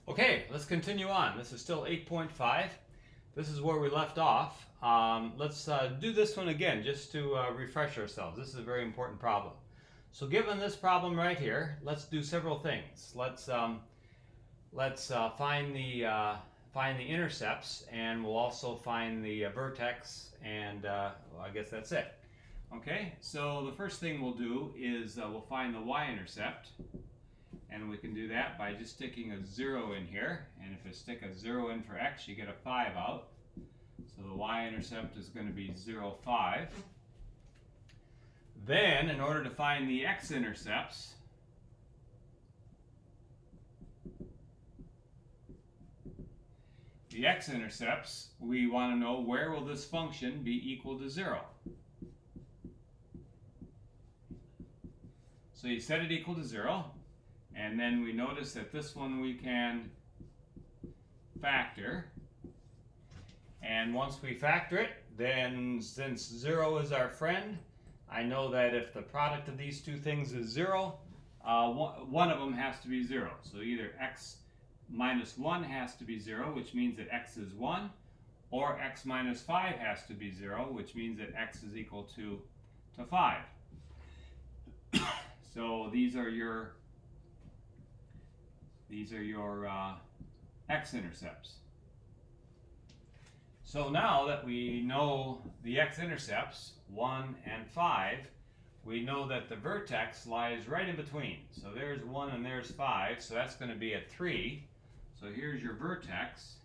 Okay, let's continue on. This is still 8.5. This is where we left off. Let's do this one again just to refresh ourselves. This is a very important problem. So given this problem right here, let's do several things. Let's find the intercepts, and we'll also find the vertex, and well, I guess that's it. Okay, so the first thing we'll do is we'll find the y-intercept. And we can do that by just sticking a 0 in here. And if I stick a 0 in for x, you get a 5 out. So the y-intercept is going to be 0, 5. Then, in order to find the x-intercepts, we want to know where will this function be equal to 0. So you set it equal to 0. And then we notice that this one we can factor. And once we factor it, then since 0 is our friend, I know that if the product of these two things is 0, one of them has to be 0. So either x minus 1 has to be 0, which means that x is 1, or x minus 5 has to be 0, which means that x is equal to 5. So these are your x-intercepts. So now that we know the x-intercepts, 1 and 5, we know that the vertex lies right in between. So there's 1 and there's 5, so that's going to be at 3. So here's your vertex.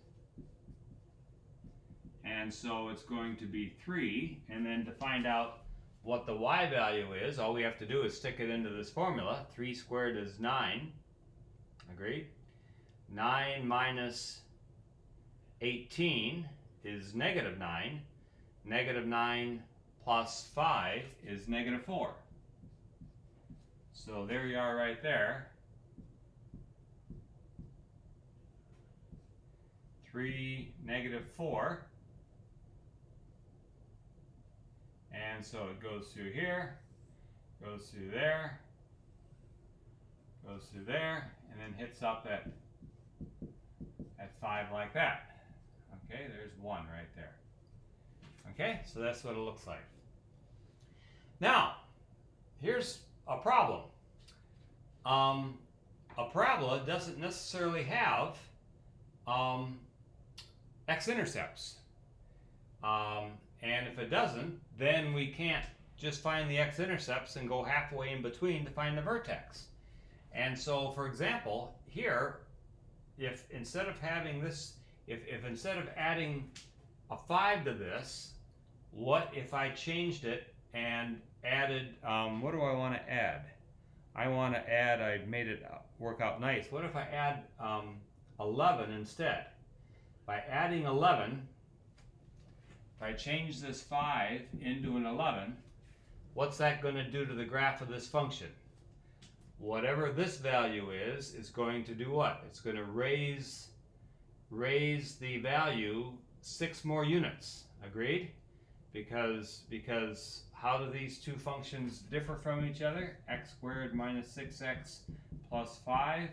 And so it's going to be 3. And then to find out what the y value is, all we have to do is stick it into this formula. 3 squared is 9. Agreed? 9 minus 18 is negative 9. Negative 9 plus 5 is negative 4. So there you are right there. 3, negative 4. And so it goes through here, goes through there, goes through there, and then hits up at 5 like that. Okay, there's 1 right there. Okay, so that's what it looks like. Now, here's a problem. A parabola doesn't necessarily have x-intercepts. And if it doesn't, then we can't just find the x-intercepts and go halfway in between to find the vertex. And so, for example, here, if instead of having this, if instead of adding a 5 to this, what if I changed it and added, what do I want to add? I want to add, I made it work out nice. What if I add 11 instead? By adding 11, if I change this 5 into an 11, what's that going to do to the graph of this function? Whatever this value is going to do what? It's going to raise the value 6 more units. Agreed? Because how do these two functions differ from each other? X squared minus 6x plus 5,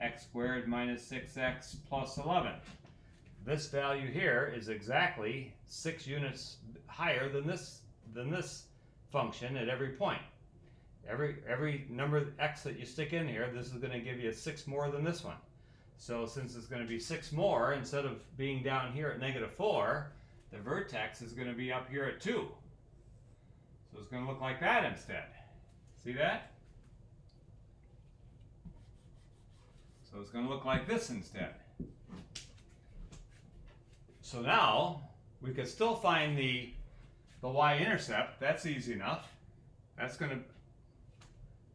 x squared minus 6x plus 11. This value here is exactly 6 units higher than this function at every point. Every number of x that you stick in here, this is going to give you 6 more than this one. So since it's going to be 6 more, instead of being down here at negative 4, the vertex is going to be up here at 2. So it's going to look like that instead. See that? So it's going to look like this instead. So now we could still find the y-intercept. That's easy enough. That's going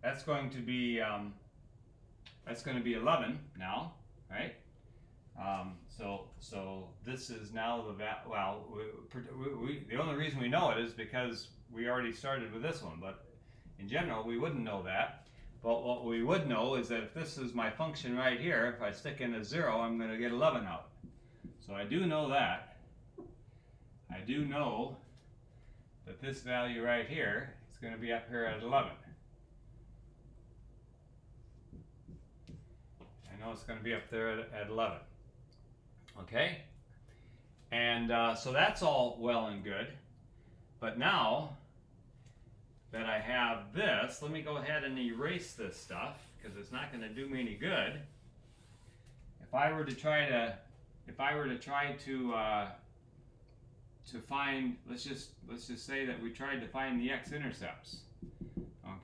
to be 11 now, right? So this is now the only reason we know it is because we already started with this one. But in general, we wouldn't know that. But what we would know is that if this is my function right here, if I stick in a 0, I'm going to get 11 out. So I do know that. I do know that this value right here is going to be up here at 11. know it's going to be up there at 11. Okay? And so that's all well and good. But now that I have this, let me go ahead and erase this stuff because it's not going to do me any good. If I were to try to find, let's just say that we tried to find the x-intercepts.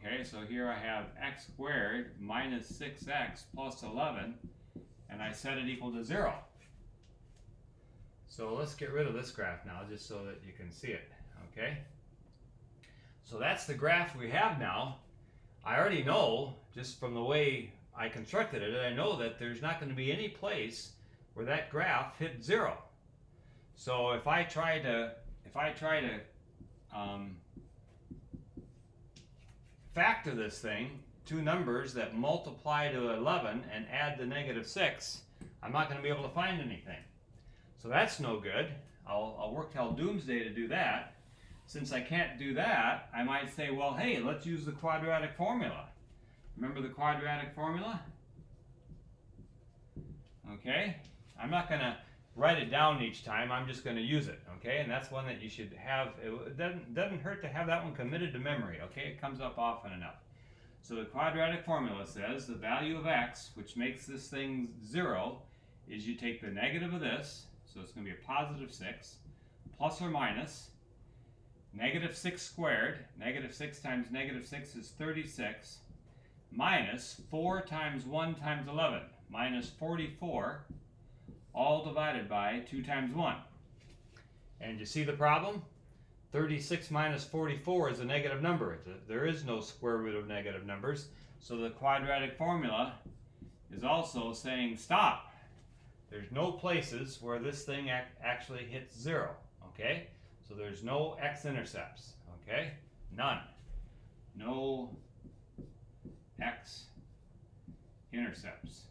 Okay, so here I have x squared minus 6x plus 11, and I set it equal to 0. So let's get rid of this graph now, just so that you can see it. Okay, so that's the graph we have now. I already know, just from the way I constructed it, I know that there's not going to be any place where that graph hit 0. So if I try to factor this thing, two numbers that multiply to 11 and add the -6, I'm not going to be able to find anything. So that's no good. I'll work till doomsday to do that. Since I can't do that, I might say, well, hey, let's use the quadratic formula. Remember the quadratic formula? Okay, I'm not going to write it down each time, I'm just going to use it, okay? And that's one that you should have. It doesn't hurt to have that one committed to memory, okay? It comes up often enough. So the quadratic formula says the value of x, which makes this thing 0, is you take the negative of this, so it's going to be a positive 6, plus or minus -6 squared, -6 times -6 is 36, minus 4 times 1 times 11, minus 44, all divided by 2 times 1. And you see the problem? 36 minus 44 is a negative number. There is no square root of negative numbers. So the quadratic formula is also saying stop. There's no places where this thing actually hits 0. Okay? So there's no x-intercepts. Okay? None. No x-intercepts.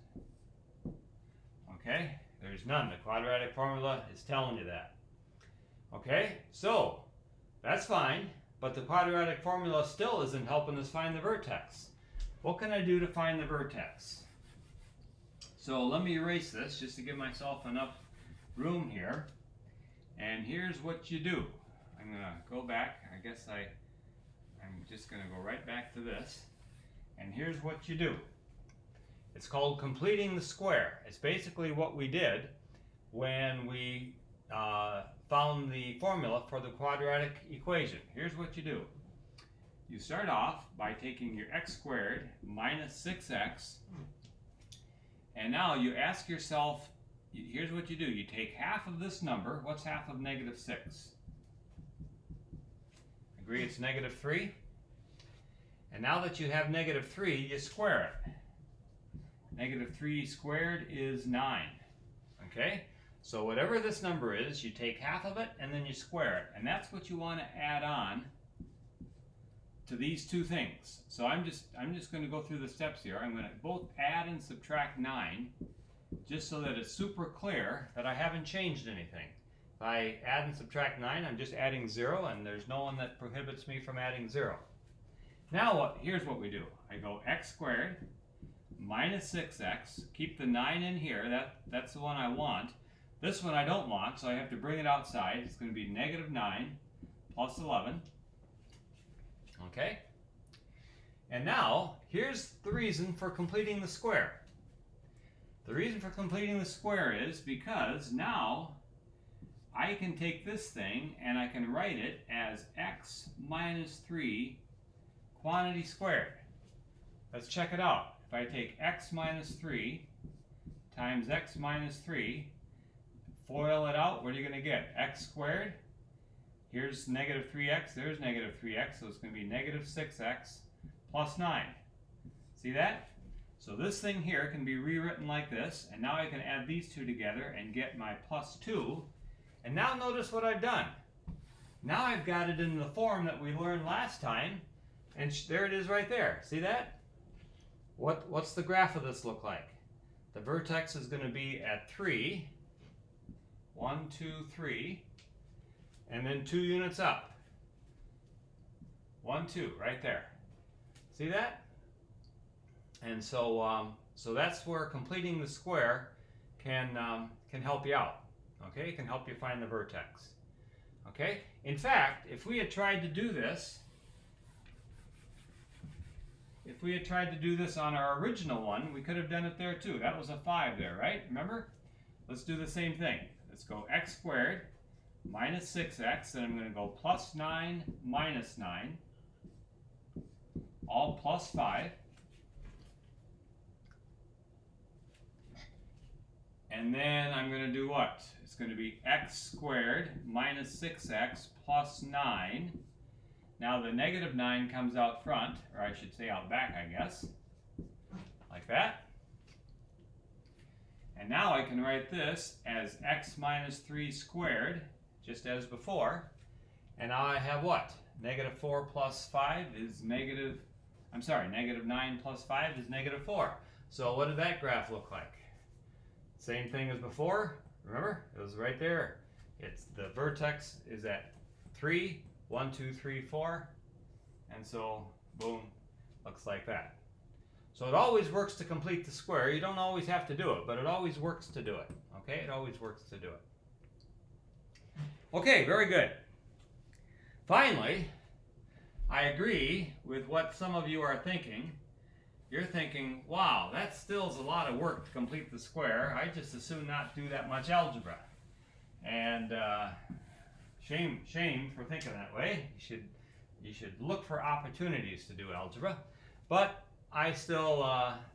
Okay? There's none. The quadratic formula is telling you that. Okay? So, that's fine, but the quadratic formula still isn't helping us find the vertex. What can I do to find the vertex? So let me erase this just to give myself enough room here. And here's what you do. I'm going to go back. I guess I'm just going to go right back to this. And here's what you do. It's called completing the square. It's basically what we did when we found the formula for the quadratic equation. Here's what you do. You start off by taking your x squared minus 6x, and now you ask yourself, here's what you do. You take half of this number. What's half of -6? Agree it's -3? And now that you have -3, you square it. -3 squared is 9. Okay? So whatever this number is, you take half of it and then you square it. And that's what you want to add on to these two things. So I'm just going to go through the steps here. I'm going to both add and subtract 9, just so that it's super clear that I haven't changed anything. If I add and subtract 9, I'm just adding 0, and there's no one that prohibits me from adding 0. Now here's what we do. I go x squared minus 6x, keep the 9 in here, that's the one I want. This one I don't want, so I have to bring it outside. It's going to be -9 plus 11. Okay? And now, here's the reason for completing the square. The reason for completing the square is because now I can take this thing and I can write it as x minus 3 quantity squared. Let's check it out. If I take x minus 3 times x minus 3, FOIL it out, what are you going to get? X squared. Here's -3x, there's -3x, so it's going to be -6x plus 9. See that? So this thing here can be rewritten like this, and now I can add these two together and get my +2. And now notice what I've done. Now I've got it in the form that we learned last time, and there it is right there. See that? What's the graph of this look like? The vertex is going to be at 3. 1, 2, 3, and then 2 units up. 1, 2, right there. See that? And so So that's where completing the square can help you out. Okay, it can help you find the vertex. Okay, in fact, if we had tried to do this, on our original one, we could have done it there too. That was a 5 there, right? Remember? Let's do the same thing. Let's go x squared minus 6x, and I'm going to go plus 9 minus 9, all plus 5. And then I'm going to do what? It's going to be x squared minus 6x plus 9. Now the negative 9 comes out front, or I should say out back, I guess. Like that. And now I can write this as x minus 3 squared, just as before. And now I have what? Negative 4 plus 5 is negative 9 plus 5 is negative 4. So what did that graph look like? Same thing as before. Remember, it was right there. It's the vertex is at 3, 1, 2, 3, 4, and so boom, looks like that. So it always works to complete the square. You don't always have to do it, but it always works to do it. Okay, it always works to do it. Okay, very good. Finally, I agree with what some of you are thinking. You're thinking, wow, that still is a lot of work to complete the square. I just as soon not do that much algebra. And shame for thinking that way. You should look for opportunities to do algebra. But I still,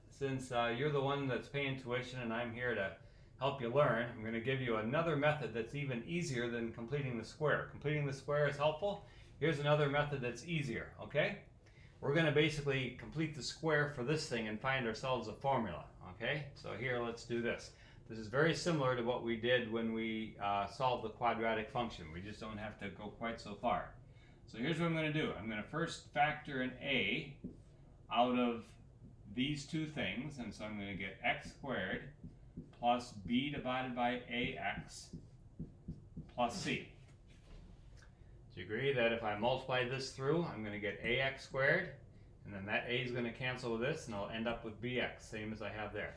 since you're the one that's paying tuition and I'm here to help you learn, I'm going to give you another method that's even easier than completing the square. Completing the square is helpful. Here's another method that's easier, okay? We're going to basically complete the square for this thing and find ourselves a formula, okay? So here, let's do this. This is very similar to what we did when we solved the quadratic function. We just don't have to go quite so far. So here's what I'm going to do. I'm going to first factor an a out of these two things, and so I'm going to get x squared plus b divided by ax plus c. Do you agree that if I multiply this through, I'm going to get ax squared, and then that a is going to cancel with this, and I'll end up with bx, same as I have there.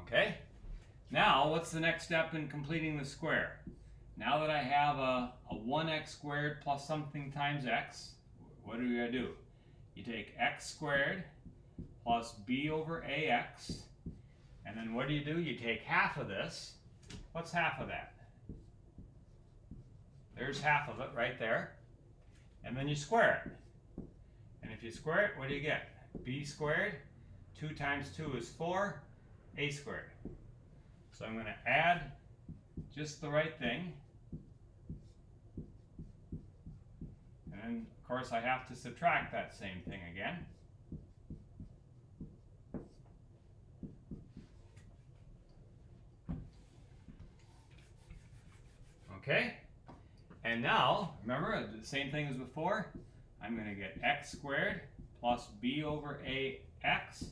Okay? Now, what's the next step in completing the square? Now that I have a 1x squared plus something times x, what do you do? You take x squared plus b over ax, and then what do? You take half of this. What's half of that? There's half of it right there. And then you square it. And if you square it, what do you get? B squared, 2 times 2 is 4, a squared. So I'm going to add just the right thing. And then, of course, I have to subtract that same thing again. Okay? And now, remember, the same thing as before. I'm going to get x squared plus b over ax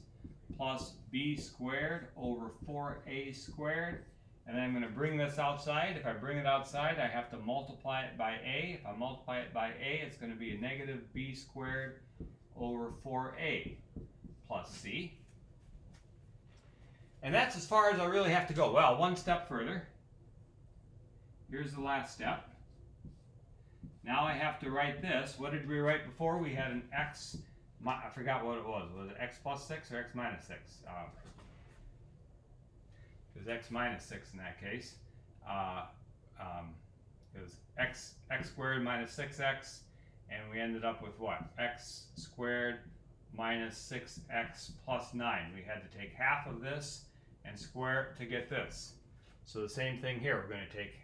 plus b squared over 4a squared. And then I'm going to bring this outside. If I bring it outside, I have to multiply it by a. If I multiply it by a, it's going to be a negative b squared over 4a plus c. And that's as far as I really have to go. Well, one step further. Here's the last step. Now I have to write this. What did we write before? We had an x, I forgot what it was. Was it x plus 6 or x minus 6? It was x minus 6 in that case. It was x squared minus 6x, and we ended up with what? X squared minus 6x plus 9. We had to take half of this and square it to get this. So the same thing here. We're going to take,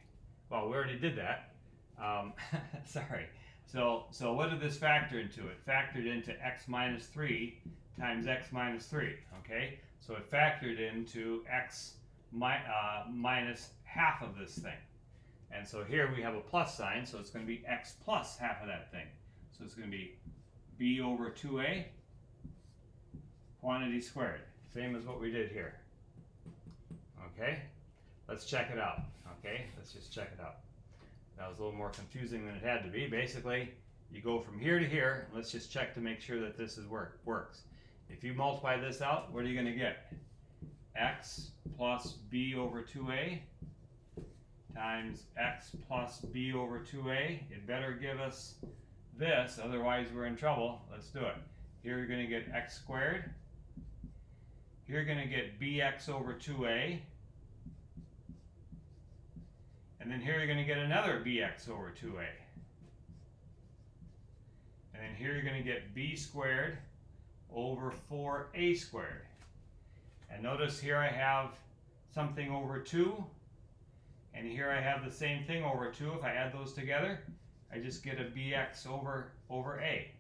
well, we already did that. Sorry. So what did this factor into? It factored into x minus 3 times x minus 3. Okay? So it factored into x minus half of this thing. And so here we have a plus sign, so it's going to be x plus half of that thing. So it's going to be b over 2a quantity squared. Same as what we did here. Okay? Let's check it out. Okay? Let's just check it out. That was a little more confusing than it had to be. Basically, you go from here to here. Let's just check to make sure that this works. if you multiply this out, what are you going to get? X plus b over 2a times x plus b over 2a. It better give us this, otherwise we're in trouble. Let's do it. Here you're going to get x squared. Here you're going to get bx over 2a. And then here you're going to get another bx over 2a. And then here you're going to get b squared over 4a squared. And notice here I have something over 2. And here I have the same thing over 2. If I add those together, I just get a bx over a.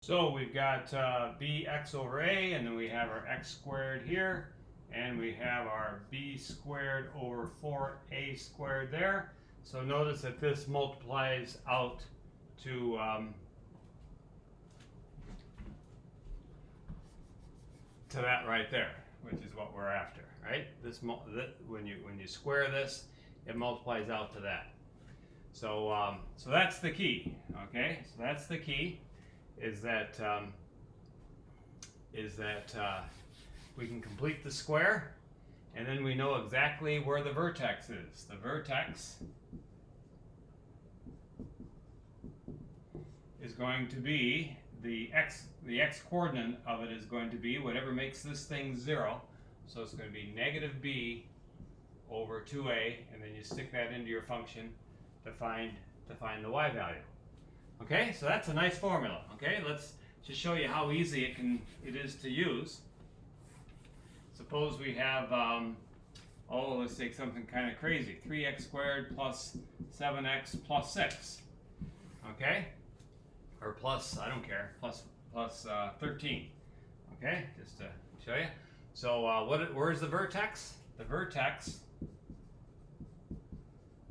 So we've got bx over a, and then we have our x squared here, and we have our b squared over 4a squared there. So notice that this multiplies out to that right there, which is what we're after, right? When you square this, it multiplies out to that. So so that's the key. Okay, so that's the key, is that we can complete the square, and then we know exactly where the vertex is. The vertex is going to be the x coordinate of it is going to be whatever makes this thing 0. So it's going to be negative b over 2a, and then you stick that into your function to find the y value. Okay, so that's a nice formula. Okay, let's just show you how easy it is to use. Suppose we have let's take something kind of crazy. 3x squared plus 7x plus 6. Okay, or plus, I don't care, plus 13. Okay, just to show you. So where's the vertex? The vertex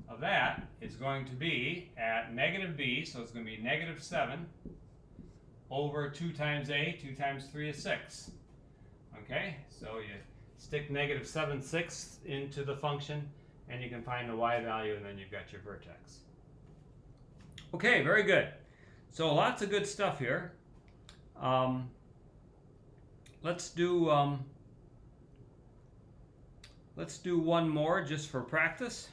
of that is going to be at negative b, so it's going to be negative 7 over 2 times a. 2 times 3 is 6. Okay, so you stick negative 7/6 into the function, and you can find the y value, and then you've got your vertex. Okay, very good. So lots of good stuff here. Let's do one more just for practice.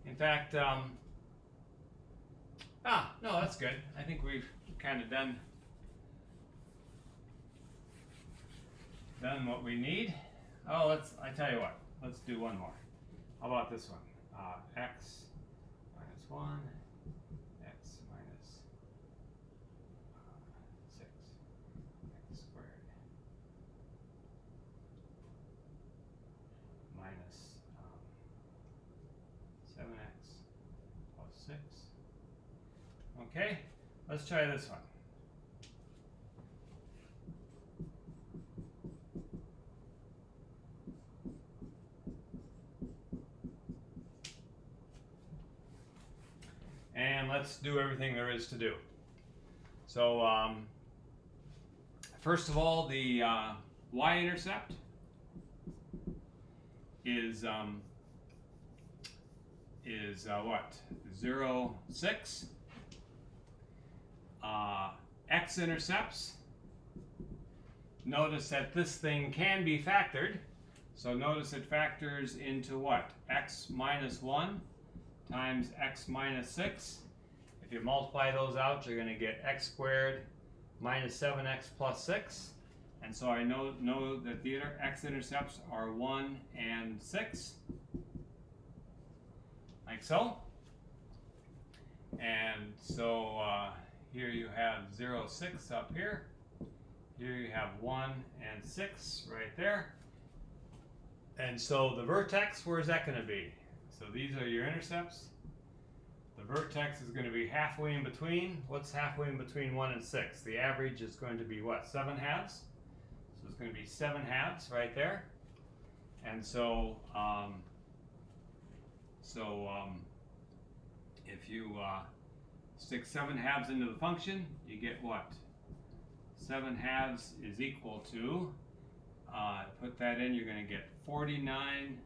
In fact, no, that's good. I think we've kind of done what we need. Oh, I tell you what, let's do one more. How about this one? X minus 1, x minus 6, x squared minus 7x plus 6. Okay, let's try this one. And let's do everything there is to do. So first of all, the Y-intercept is what? 0, 6. X-intercepts. Notice that this thing can be factored. So notice it factors into what? X minus 1 times x minus 6. If you multiply those out, you're going to get x squared minus 7x plus 6. And so I know that the x-intercepts are 1 and 6. Like so. And so here you have 0, 6 up here. Here you have 1 and 6 right there. And so the vertex, where is that going to be? So these are your intercepts. The vertex is going to be halfway in between. What's halfway in between 1 and 6? The average is going to be what? 7 halves. So it's going to be 7 halves right there. And so, if you stick 7 halves into the function, you get what? 7 halves is equal to, put that in, you're going to get 49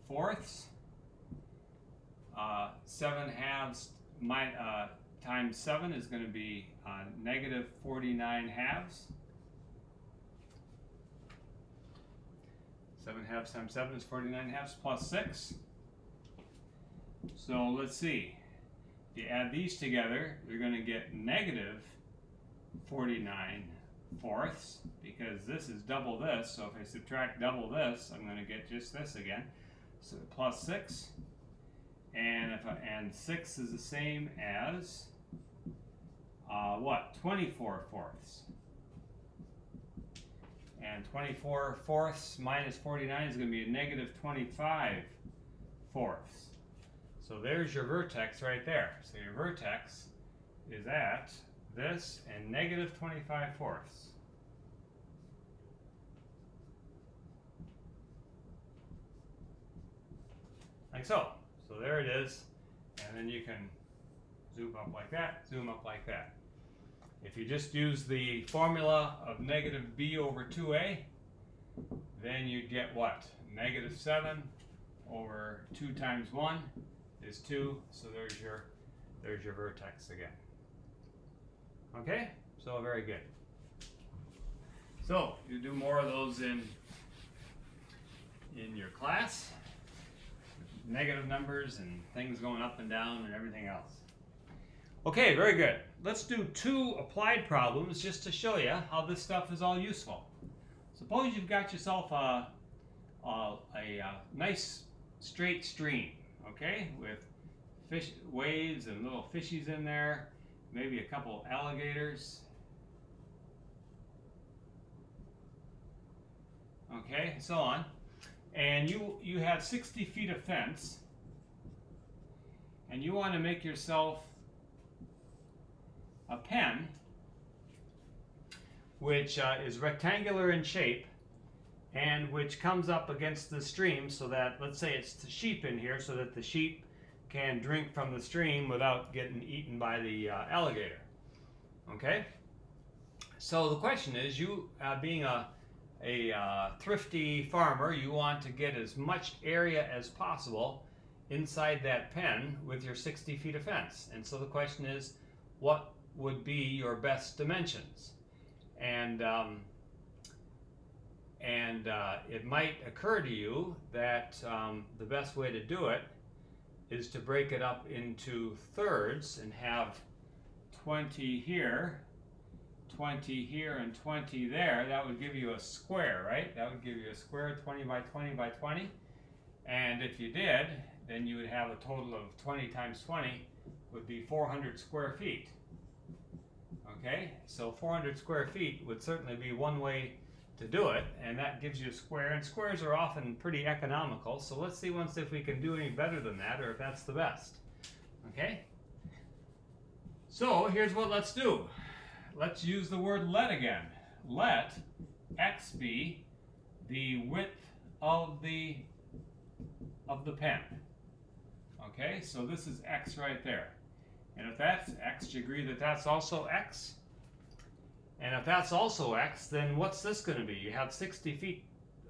fourths. 7 halves times 7 is going to be negative 49 halves. 7 halves times 7 is 49 halves plus 6. So let's see. If you add these together, you're going to get negative 49 fourths, because this is double this. So if I subtract double this, I'm going to get just this again. So plus 6. And and 6 is the same as what? 24 fourths. And 24 fourths minus 49 is going to be a negative 25 fourths. So there's your vertex right there. So your vertex is at this and negative 25 fourths. Like so. So there it is. And then you can zoom up like that, zoom up like that. If you just use the formula of negative b over 2a, then you'd get what? Negative 7 over 2 times 1 is 2. So there's your vertex again. Okay? So very good. So you do more of those in your class. Negative numbers and things going up and down and everything else. Okay, very good. Let's do 2 applied problems just to show you how this stuff is all useful. Suppose you've got yourself a nice straight stream, okay, with fish waves and little fishies in there, maybe a couple alligators. Okay, so on. And you have 60 feet of fence, and you want to make yourself a pen which is rectangular in shape and which comes up against the stream, so that, let's say it's the sheep in here, so that the sheep can drink from the stream without getting eaten by the alligator. Okay? So the question is, you being a thrifty farmer, you want to get as much area as possible inside that pen with your 60 feet of fence. And so the question is, what would be your best dimensions? And it might occur to you that the best way to do it is to break it up into thirds and have 20 here, 20 here, and 20 there. That would give you a square, right? That would give you a square, 20 by 20 by 20. And if you did, then you would have a total of 20 times 20 would be 400 square feet. Okay, so 400 square feet would certainly be one way to do it, and that gives you a square, and squares are often pretty economical. So let's see once if we can do any better than that, or if that's the best. Okay, so here's what let's do. Let's use the word let again. Let x be the width of the pen. Okay, so this is x right there. And if that's x, do you agree that that's also x? And if that's also x, then what's this going to be? You have 60 feet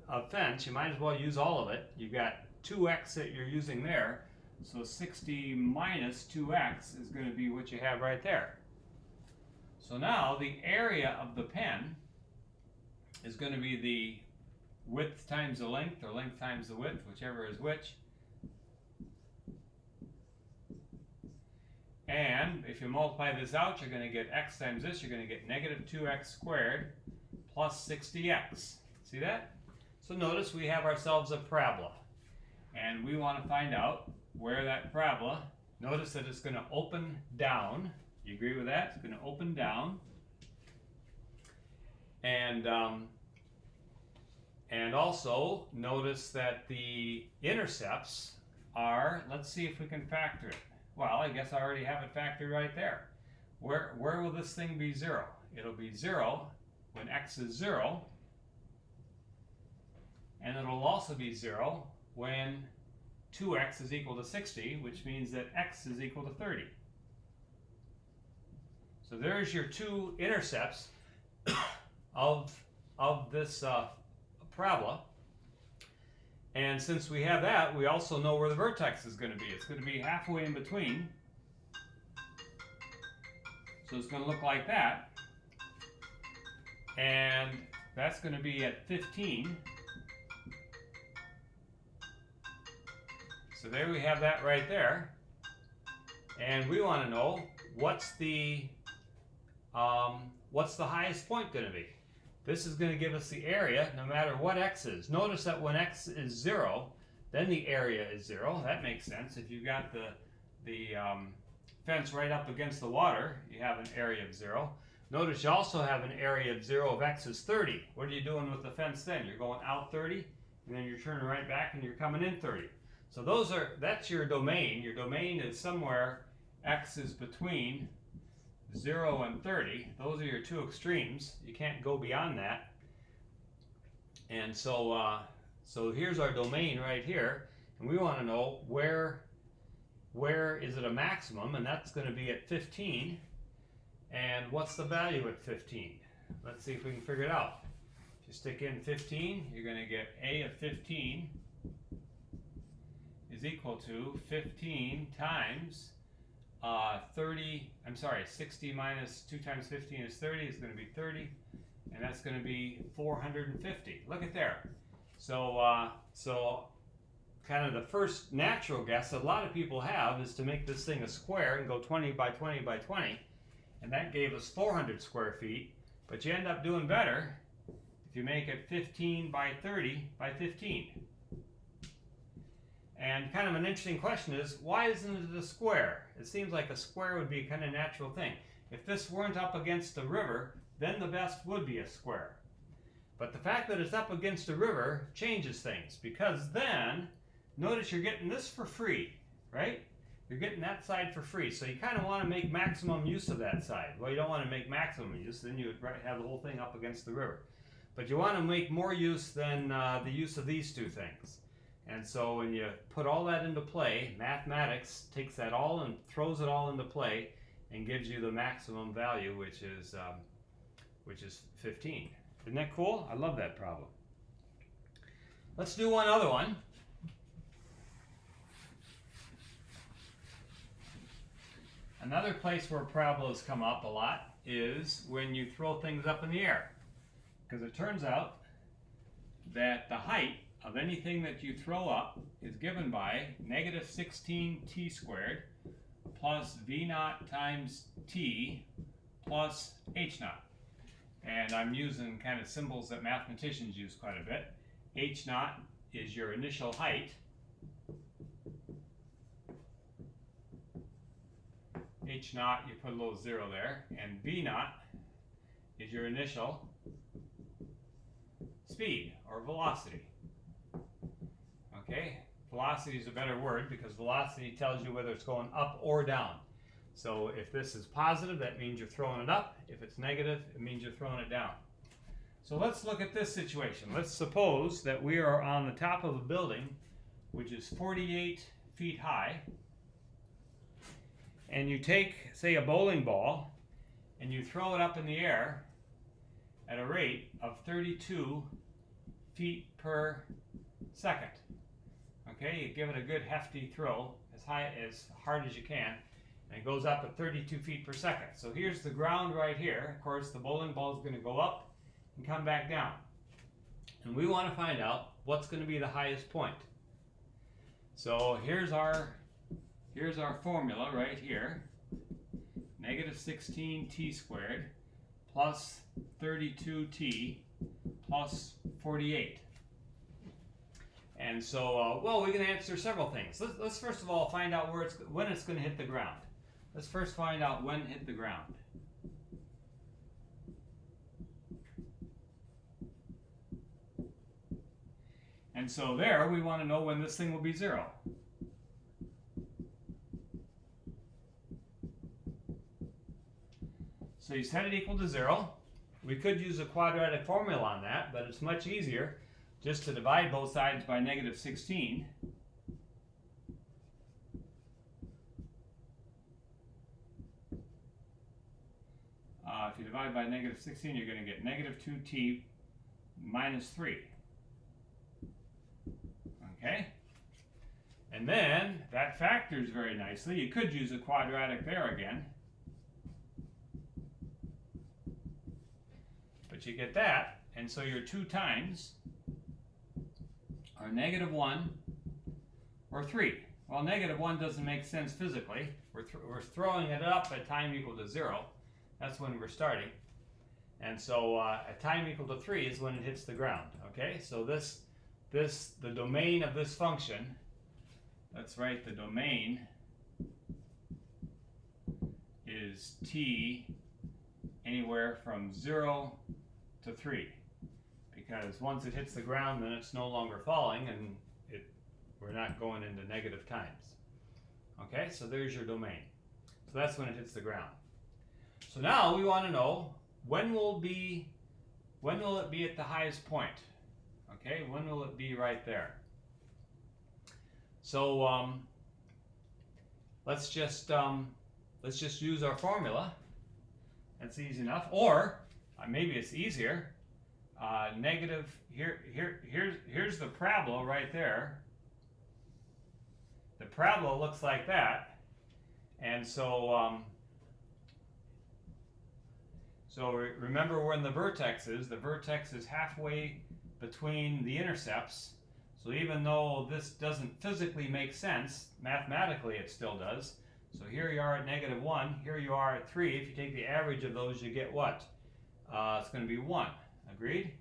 of fence. You might as well use all of it. You've got 2x that you're using there. So 60 minus 2x is going to be what you have right there. So now the area of the pen is going to be the width times the length, or length times the width, whichever is which. And if you multiply this out, you're going to get x times this. You're going to get negative 2x squared plus 60x. See that? So notice we have ourselves a parabola. And we want to find out where that parabola, notice that it's going to open down. You agree with that? It's going to open down. And also notice that the intercepts are, let's see if we can factor it. Well, I guess I already have it factored right there. Where will this thing be 0? It'll be 0 when x is 0. And it'll also be 0 when 2x is equal to 60, which means that x is equal to 30. So there's your 2 intercepts of this parabola. And since we have that, we also know where the vertex is going to be. It's going to be halfway in between So it's going to look like that. And that's going to be at 15. So there we have that right there. And we want to know what's the highest point going to be. This is going to give us the area no matter what x is. Notice that when x is 0, then the area is 0. That makes sense. If you've got the fence right up against the water, you have an area of 0. Notice you also have an area of 0 of x is 30. What are you doing with the fence then? You're going out 30, and then you're turning right back and you're coming in 30. So that's your domain. Your domain is somewhere x is between 0 and 30. Those are your two extremes. You can't go beyond that. And so here's our domain right here, and we want to know where is it a maximum, and that's going to be at 15. And what's the value at 15? Let's see if we can figure it out. If you stick in 15, you're going to get a of 15 is equal to 15 times 60 minus 2 times 15 is 30, is going to be 30, and that's going to be 450. Look at there. So kind of the first natural guess that a lot of people have is to make this thing a square and go 20 by 20 by 20, and that gave us 400 square feet, but you end up doing better if you make it 15 by 30 by 15. And kind of an interesting question is, why isn't it a square? It seems like a square would be a kind of natural thing. If this weren't up against the river, then the best would be a square. But the fact that it's up against the river changes things, because then, notice you're getting this for free, right? You're getting that side for free, so you kind of want to make maximum use of that side. Well, you don't want to make maximum use, then you would have the whole thing up against the river. But you want to make more use than the use of these two things. And so when you put all that into play, mathematics takes that all and throws it all into play and gives you the maximum value, which is 15. Isn't that cool? I love that problem. Let's do one other one. Another place where parabolas come up a lot is when you throw things up in the air. Because it turns out that the height of anything that you throw up is given by negative 16t squared plus v naught times t plus h naught. And I'm using kind of symbols that mathematicians use quite a bit. H naught is your initial height. H naught, you put a little 0 there. And v naught is your initial speed or velocity. Okay, velocity is a better word because velocity tells you whether it's going up or down. So if this is positive, that means you're throwing it up. If it's negative, it means you're throwing it down. So let's look at this situation. Let's suppose that we are on the top of a building which is 48 feet high, and you take, say, a bowling ball and you throw it up in the air at a rate of 32 feet per second. Okay, you give it a good hefty throw, as hard as you can, and it goes up at 32 feet per second. So here's the ground right here. Of course, the bowling ball is going to go up and come back down. And we want to find out what's going to be the highest point. So here's our formula right here. Negative 16t squared plus 32t plus 48. And so, well, we can answer several things. Let's first of all find out when it's going to hit the ground. Let's first find out when it hit the ground. And so there, we want to know when this thing will be 0. So you set it equal to 0. We could use a quadratic formula on that, but it's much easier just to divide both sides by negative 16. If you divide by negative 16, you're going to get negative 2t minus 3. Okay? And then that factors very nicely. You could use a quadratic there again. But you get that, and so your 2 times are -1 or 3. Well, -1 doesn't make sense physically. We're throwing it up at time equal to 0. That's when we're starting. And so at time equal to 3 is when it hits the ground. Okay, so the domain of this function, let's write the domain is t anywhere from 0 to 3. Because once it hits the ground, then it's no longer falling, and we're not going into negative times. Okay, so there's your domain. So that's when it hits the ground. So now we want to know when will it be at the highest point? Okay, when will it be right there? So let's just use our formula. That's easy enough. Or maybe it's easier. Here's the parabola right there. The parabola looks like that, and so remember when the vertex is halfway between the intercepts. So even though this doesn't physically make sense, mathematically it still does. So here you are at -1, here you are at 3. If you take the average of those, you get what? It's going to be 1. Agreed?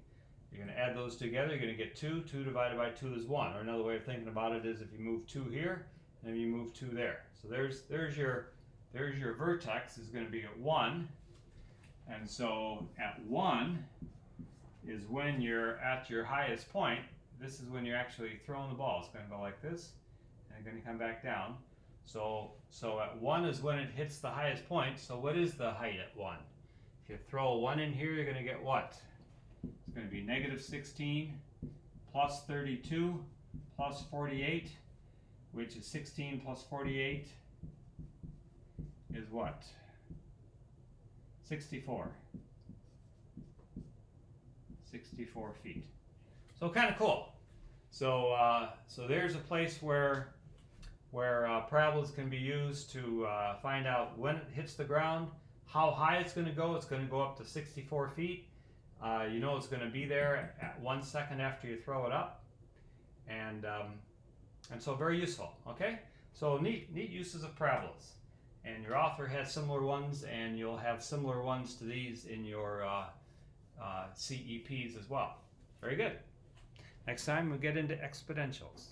You're going to add those together, you're going to get 2. 2 divided by 2 is 1. Or another way of thinking about it is if you move 2 here, and you move 2 there. So there's your vertex is going to be at 1. And so at 1 is when you're at your highest point. This is when you're actually throwing the ball. It's going to go like this, and it's going to come back down. So at 1 is when it hits the highest point. So what is the height at 1? If you throw a 1 in here, you're going to get what? It's going to be -16 plus 32 plus 48, which is 16 plus 48 is what? 64. 64 feet. So kind of cool. So there's a place where parabolas can be used to find out when it hits the ground, how high it's going to go. It's going to go up to 64 feet. You know it's going to be there at 1 second after you throw it up, and so very useful. Okay, so neat uses of parabolas, and your author has similar ones, and you'll have similar ones to these in your CEPs as well. Very good. Next time we'll get into exponentials.